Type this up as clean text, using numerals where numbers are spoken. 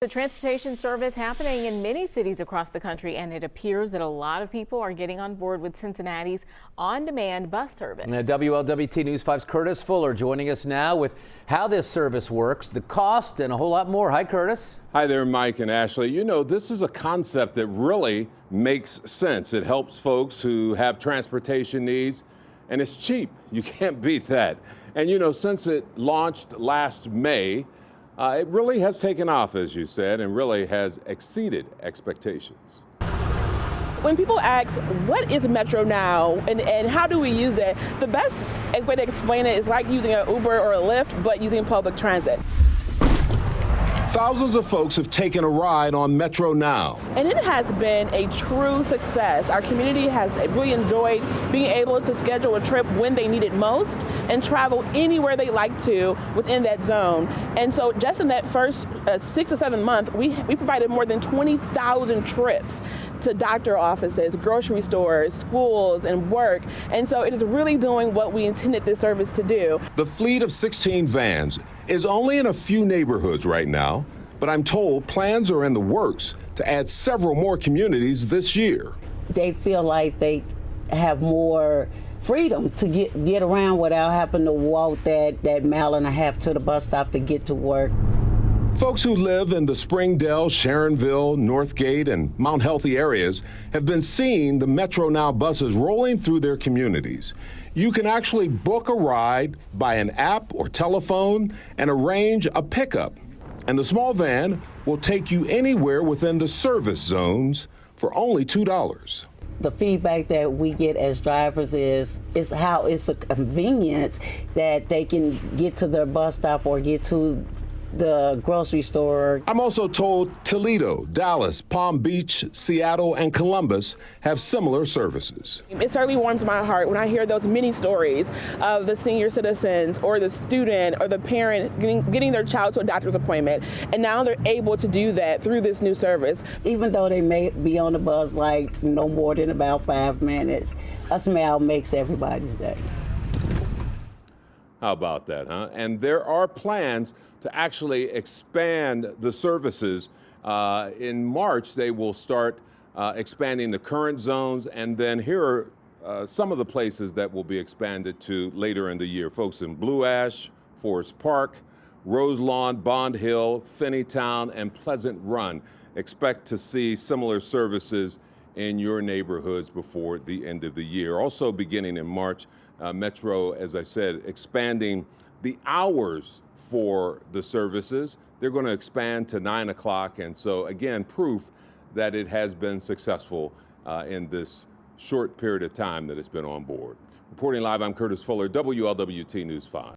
The transportation service happening in many cities across the country, and it appears that a lot of people are getting on board with Cincinnati's on-demand bus service. WLWT News 5's Curtis Fuller joining us now with how this service works, the cost, and a whole lot more. Hi, Curtis. Hi there, Mike and Ashley. You know, this is a concept that really makes sense. It helps folks who have transportation needs, and it's cheap. You can't beat that. And you know, since it launched last May, it really has taken off, as you said, and really has exceeded expectations. When people ask, what is Metro Now and how do we use it, the best way to explain it is like using an Uber or a Lyft, but using public transit. Thousands of folks have taken a ride on Metro Now. And it has been a true success. Our community has really enjoyed being able to schedule a trip when they need it most and travel anywhere they like to within that zone. And so just in that first 6 or 7 months, we provided more than 20,000 trips to doctor offices, grocery stores, schools, and work. And so it is really doing what we intended this service to do. The fleet of 16 vans is only in a few neighborhoods right now, but I'm told plans are in the works to add several more communities this year. They feel like they have more freedom to get around without having to walk that mile and a half to the bus stop to get to work. Folks who live in the Springdale, Sharonville, Northgate, and Mount Healthy areas have been seeing the Metro Now buses rolling through their communities. You can actually book a ride by an app or telephone and arrange a pickup. And the small van will take you anywhere within the service zones for only $2. The feedback that we get as drivers is how it's a convenience that they can get to their bus stop or get to the grocery store. I'm also told Toledo, Dallas, Palm Beach, Seattle, and Columbus have similar services. It certainly warms my heart when I hear those many stories of the senior citizens or the student or the parent getting their child to a doctor's appointment, and now they're able to do that through this new service. Even though they may be on the bus like no more than about 5 minutes, a smile makes everybody's day. How about that, huh? And there are plans to actually expand the services. In March, they will start expanding the current zones, and then here are some of the places that will be expanded to later in the year. Folks in Blue Ash, Forest Park, Roselawn, Bond Hill, Finneytown, and Pleasant Run. Expect to see similar services in your neighborhoods before the end of the year. Also beginning in March, Metro, as I said, expanding the hours for the services. They're going to expand to 9 o'clock, and so again, proof that it has been successful in this short period of time that it's been on board. Reporting live, I'm Curtis Fuller, WLWT News 5.